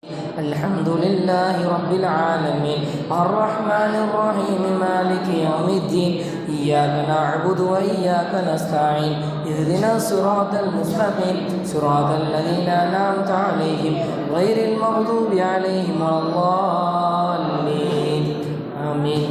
الحمد لله رب العالمين الرحمن الرحيم مالك يوم الدين إياك نعبد وإياك نستعين اهدنا الصراط المستقيم صراط الذين أنعمت عليهم غير المغضوب عليهم ولا الضالين آمين.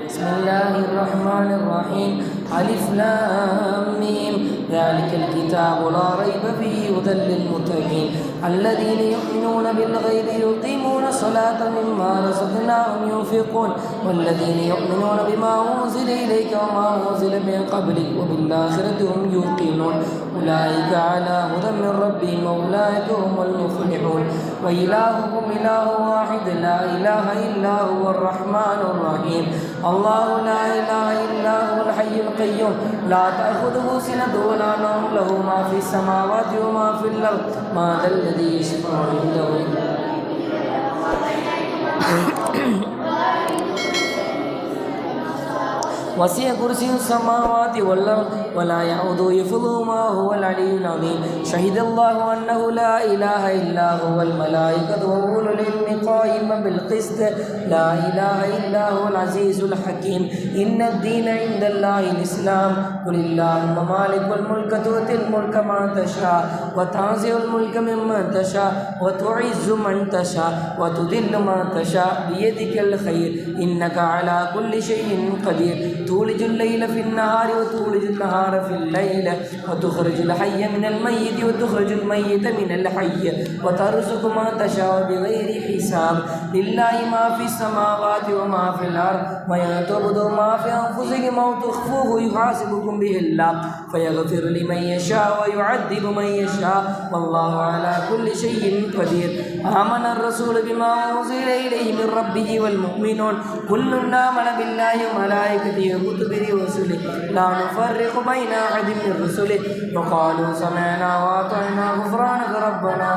بسم الله الرحمن الرحيم ألف لام ميم ذلك الكتاب لا ريب فيه هدى للمتقين الذين يؤمنون بالغيب يقيمون الصلاة مما رزقناهم ينفقون والذين يؤمنون بما أنزل إليك وما أنزل من قبلك وبالآخرة هم يوقنون أولئك على هدى من ربهم وأولئك هم المفلحون وإلهكم إله واحد لا إله إلا هو الرحمن الرحيم الله لا إله إلا هو الحي القيوم لا تأخذه سنة ولا نوم له ما في السماوات وما في الأرض ما ذا الذي يشفع عنده وسع كرسي السماوات والأرض ولا يعود حفظهما هو العلي العظيم شهد الله أنه لا إله إلا هو الملائكة وأولو العلم قائما بالقسط لا إله إلا هو العزيز الحكيم إن الدين عند الله الإسلام قل اللهم مالك الملك تؤتي الملك من تشاء وتنزع الملك ممن تشاء وتعز من تشاء وتذل من تشاء بيدك الخير إنك على كل شيء قدير تولج الليل في النهار وتولج النهار في الليل وتخرج الحي من الميت وتخرج الميت من الحي وترزق ما تشاء بغير حساب لله ما في السماوات وما في الأرض وإن تبدوا ما في أنفسكم أو تخفوه يحاسبكم به الله فيغفر لمن يشاء ويعذب من يشاء والله على كل شيء قدير آمن الرسول بما أنزل إليه من ربه والمؤمنون كل آمن بالله وملائكته وكتبه ورسله لا نفرق بين أحد من رسله وقالوا سمعنا وأطعنا غفرانك ربنا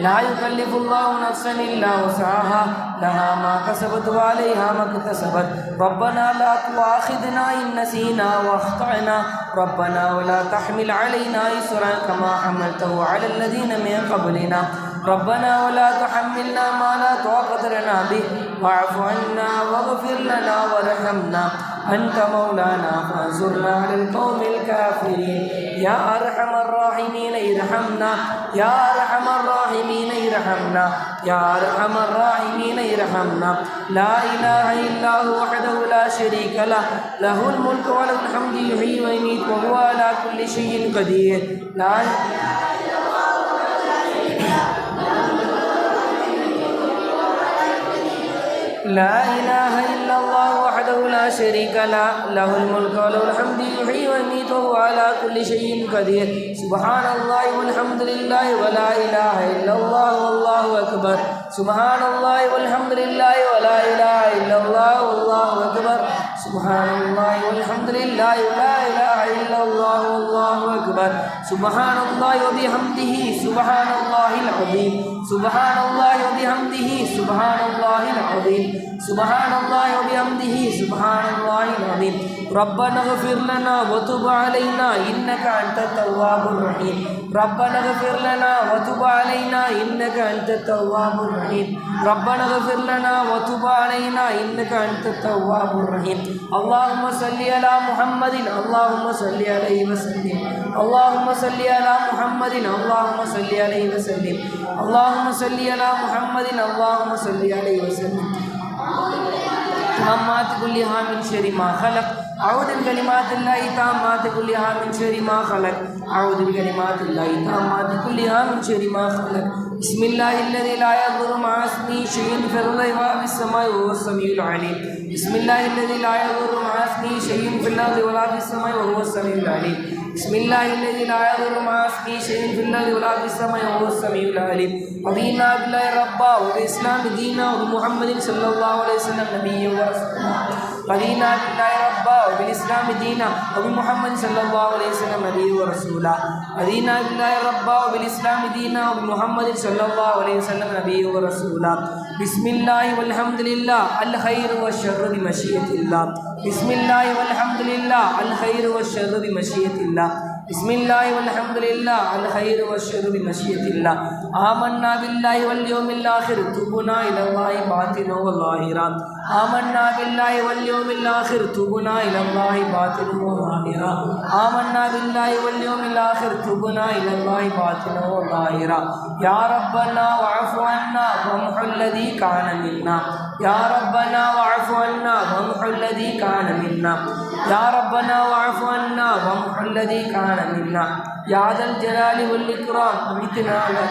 لا يكلف الله نفسا إلا وسعها لها ما كسبت وعليها ما اكتسبت ربنا لا تؤاخذنا إن نسينا وأخطأنا ربنا ولا تحمل علينا إصرا كما حملته على الذين من قبلنا ربنا ولا تحملنا ما لا طاقة لنا به واعف عنا واغفر لنا وارحمنا أنت مولانا فانصرنا على القوم الكافرين يا أرحم الراحمين ارحمنا يا أرحم الراحمين ارحمنا يا أرحم الراحمين ارحمنا لا إله إلا هو وحده لا شريك له له الملك وله الحمد يحيي ويميت وهو على كل شيء قدير لا إله إلا الله وحده لا شريك له له الملك وله الحمد يحيي ويميت وهو على كل شيء قدير سبحان الله والحمد لله ولا إله إلا الله والله أكبر سبحان الله والحمد لله ولا إله إلا الله والله أكبر سبحان الله والحمد لله ولا إله إلا الله والله أكبر سبحان الله وبحمده سبحان الله العظيم سبحان الله وبحمده سبحان الله العظيم سبحان الله وبحمده سبحان الله العظيم ربنا اغفر لنا وتب علينا إنك أنت التواب الرحيم ربنا اغفر لنا وتب علينا إنك أنت التواب الرحيم ربنا اغفر لنا وتب علينا إنك أنت التواب الرحيم اللهم صل على محمد اللهم صل عليه وسلم اللهم صل على محمد اللهم صل عليه وسلم اللهم صل على محمد اللهم صل عليه وسلم تامات كلها من شر ما خلق أعوذ بكلمات الله تامات كلها من شر ما خلق أعوذ بكلمات الله تامات كلها من شر ما خلق بسم الله الذي لا يضر مع اسمه شيء في الأرض ولا في السماء وهو السميع العليم بسم الله الذي لا يضر مع اسمه شيء في الأرض ولا في السماء وهو السميع العليم بسم الله الذي لا يضر مع اسمه شيء في الأرض ولا في السماء وهو السميع العليم رضينا بالله ربا وبالإسلام دينا وبمحمد صلى الله عليه وسلم نبيا ورسولا رضينا بالله ربا وبالإسلام دينا وبمحمد صلى الله عليه وسلم نبيا ورسولا رضينا بالله ربا وبالإسلام دينا وبمحمد صلى الله عليه وسلم نبيا ورسولا بسم الله والحمد لله الخير والشر بمشيئة الله بسم الله والحمد لله الخير والشر بمشيئة الله பிஸ்மில்லாஹி வல்ஹம்துலில்லாஹ் அல் கைரு வஷ்ஷரு பிமஷியத்தில்லாஹ் ஆமன்னா பில்லாஹி வல் யௌமில் ஆகிர் துபுனா இலல்லாஹி பாத்தினு வ லாஹிரா ஆமன்னா பில்லாஹி வல் யௌமில் ஆகிர் துபுனா இலல்லாஹி பாத்தினு வ லாஹிரா ஆமன்னா பில்லாஹி வல் யௌமில் ஆகிர் துபுனா இலல்லாஹி பாத்தினு வ லாஹிரா யா ரப்பனா வஅஃபு அன்னா வம்ஹுல் லதீ கான மின்னா யா ரப்பனா வஅஃபு அன்னா வம்ஹுல் லதீ கான மின்னா யா ரப்பனா வஅஃபு அன்னா வம்ஹுல் லதீ கான மின்னா யா தல் ஜலாலி வல் இக்ராம் அமித்னா அலா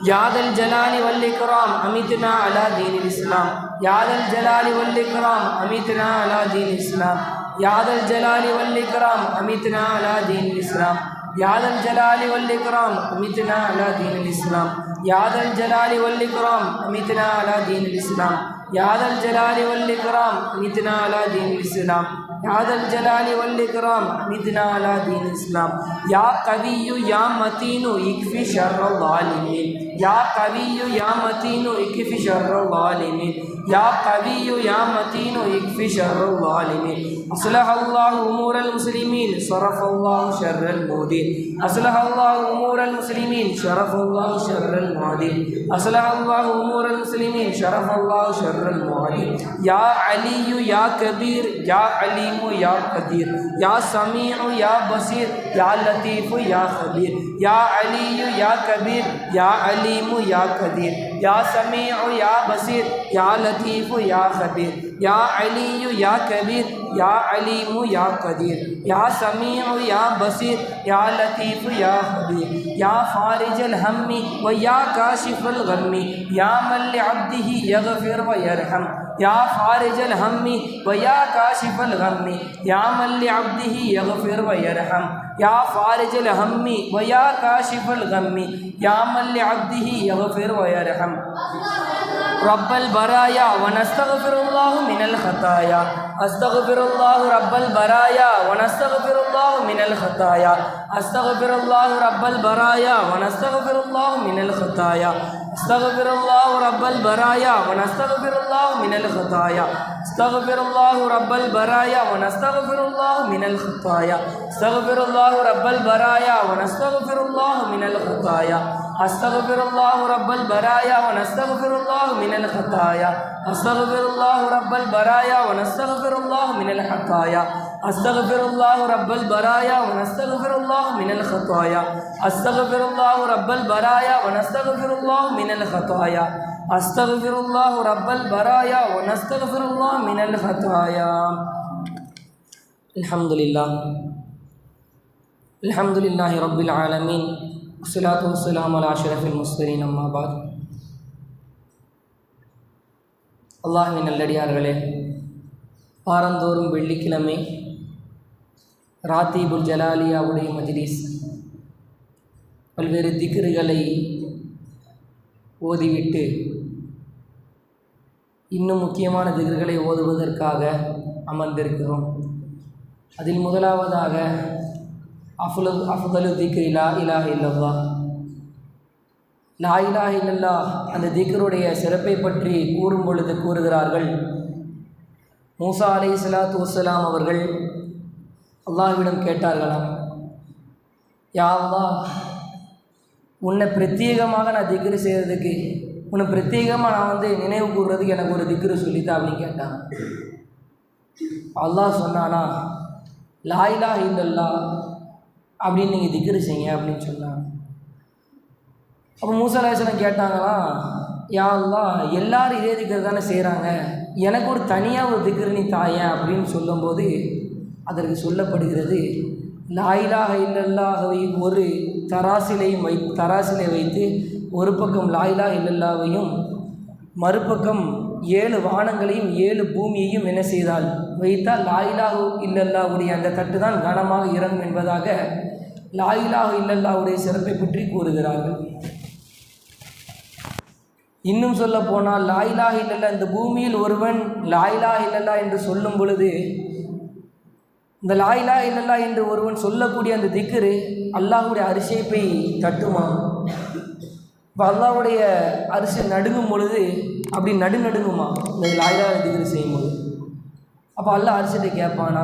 யா தல் ஜலாலி வல் இக்ராம் அமித்னா அலா தீனில் இஸ்லாம் யா தல் ஜலாலி வல் இக்ராம் அமித்னா அலா தீனில் இஸ்லாம் யா தல் ஜலாலி வல் இக்ராம் அமித்னா அலா தீனில் இஸ்லாம் யா தல் ஜலாலி வல் இக்ராம் அமித்னா அலா தீனில் இஸ்லாம் யா தல் ஜலாலி வல் இக்ராம் அமித்னா அலா தீனில் இஸ்லாம் யா தல் ஜலாலி வல் இக்ராம் அமித்னா அலா தீனில் இஸ்லாம் யா தல் ஜலாலி வல் இக்ராம் அமித்னா அலா தீனில் இஸ்லாம் யா கவியு யா மதீனு இக்ஃபி ஷர்ரல் ஸாலிமீன் யா கவியு யா மதீனு இக்ஃபி ஷர்ரல் ஸாலிமீன் யா கவியு யா மதீனு இக்ஃபி ஷர்ரல் ஸாலிமீன் அஸ்லஹல்லாஹு உமூரல் முஸ்லிமீன் ஸரஃபல்லாஹு ஷர்ரல் மூதீன் அஸ்லஹல்லாஹு உமூரல் முஸ்லிமீன் ஷரஃபல்லாஹு ஷர்ரல் மூதீன் அஸ்லஹல்லாஹு உமூரல் முஸ்லிமீன் ஷரஃபல்லாஹு ஷர்ரல் மூதீன் யா அலியு யா கபீர் யா அலீமு யா கதீர் யா சமீஉ யா பஸீர் யா லத்தீஃபு யா கபீர் யா அலியு யா கபீர் யா அலீமு யா கதீர் யா சமீஉ யா பஸீர் யா லத்தீஃபு யா கபீர் யா அலியு யா கபீர் யா அலீமு யா கதீர் யா சமீஉ யா பஸீர் யா லத்தீஃபு யா கபீர் யா ஃபாரிஜல் ஹம்மி வ யா காஷிஃபல் கம்மி யா மல் லிஅப்திஹி யக்ஃபிர் வ யர்ஹம் யா ஃபாரிஜல் ஹம்மி வ யா காஷிஃபல் கம்மி யா மல் லிஅப்திஹி யக்ஃபிர் வ யர்ஹம் யா ஃபாரிஜல் ஹம்மி வ யா காஷிஃபல் கம்மி யா மல் லிஅப்திஹி யக்ஃபிர் வ யர்ஹம் رب البرايا ونستغفر الله من الخطايا استغفر الله رب البرايا ونستغفر الله من الخطايا استغفر الله رب البرايا ونستغفر الله من الخطايا استغفر الله رب البرايا ونستغفر الله من الخطايا استغفر الله رب البرايا ونستغفر الله من الخطايا استغفر الله رب البرايا ونستغفر الله من الخطايا استغفر الله رب البرايا ونستغفر الله من الخطايا استغفر الله رب البرايا ونستغفر الله من الخطايا استغفر الله رب البرايا ونستغفر الله من الخطايا استغفر الله رب البرايا ونستغفر الله من الخطايا استغفر الله رب البرايا ونستغفر الله من الخطايا الحمد لله رب العالمين والصلاة والسلام على أشرف المرسلين أما بعد அல்லாஹ்வின் நல்லடியார்களே, வாரந்தோறும் வெள்ளிக்கிழமை ராத்தீபுல் ஜலாலியாவுடைய மஜ்லிஸ் பல்வேறு திக்ருகளை ஓதிவிட்டு இன்னும் முக்கியமான திக்ருகளை ஓதுவதற்காக அமர்ந்திருக்கிறோம். அதில் முதலாவதாக அஃதலு திக்ரி லா இலாஹ இல்லல்லாஹ். லா இலாஹ இல்லல்லாஹ் அந்த திக்ருடைய சிறப்பை பற்றி கூறும் பொழுது கூறுகிறார்கள், மூசா அலைஹிஸ்ஸலாத்து வஸ்ஸலாம் அவர்கள் அல்லாஹ்விடம் கேட்டார்களாம், யா அல்லாஹ், உன்னை பிரத்யேகமாக நான் திக்ரு செய்கிறதுக்கு, உன்னை பிரத்யேகமாக நான் நினைவு கூறுறதுக்கு எனக்கு ஒரு திக்ரு சொல்லித்தான் அப்படின்னு கேட்டாங்க. அல்லாஹ் சொன்னானா, லா இலாஹ இல்லல்லாஹ் அப்படின்னு நீங்கள் திக்ரு செய்யுங்க அப்படின்னு சொன்னாங்க. அப்போ மூசா அலைஹிஸ்ஸலாம் கேட்டாங்களாம், யா அல்லாஹ், எல்லாரும் இதே திக்ரு தானே செய்கிறாங்க, எனக்கு ஒரு தனியாக ஒரு திக்ரு நீ தாயேன் அப்படின்னு சொல்லும்போது அதற்கு சொல்லப்படுகிறது, லா இலாஹ இல்லல்லாஹ்வை ஒரு தராசிலை வைத்து ஒரு பக்கம் லா இலாஹ இல்லல்லாஹ்வையும் மறுபக்கம் 7 வானங்களையும் 7 பூமியையும் என்ன செய்தால் வைத்தால் லா இலாஹ இல்லல்லாஹ்வுடைய அந்த தட்டு தான் கனமாக இறங்கும் என்பதாக லா இலாஹ இல்லல்லாஹ்வுடைய சிறப்பை பற்றி கூறுகிறார்கள். இன்னும் சொல்ல போனால் லா இலாஹ இல்லல்லாஹ், இந்த பூமியில் ஒருவன் லா இலாஹ இல்லல்லாஹ் என்று சொல்லும் பொழுது இந்த லா இலாஹ இல்லல்லாஹ் என்று ஒருவன் சொல்லக்கூடிய அந்த திக்ரு அல்லாஹ்வுடைய அரிசியை போய் தட்டுமா. இப்போ அல்லாஹ்வுடைய அரிசி நடுங்கும் பொழுது அப்படி நடுங்குமா இந்த லா இலாஹ திக்ரு செய்யும்போது. அப்போ அல்லாஹ் அரிசியை கேட்பானா,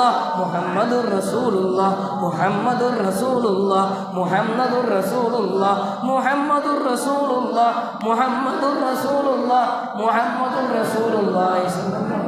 ഇല്ലല്ലാഹ് മുഹമ്മദുർ റസൂലുള്ളാഹ് മുഹമ്മദുർ റസൂലുള്ളാഹ് മുഹമ്മദുർ റസൂലുള്ളാഹ് മുഹമ്മദുർ റസൂലുള്ളാഹ് മുഹമ്മദുർ റസൂലുള്ളാഹ് മുഹമ്മദുർ റസൂലുള്ളാഹി സ്വല്ലല്ലാഹു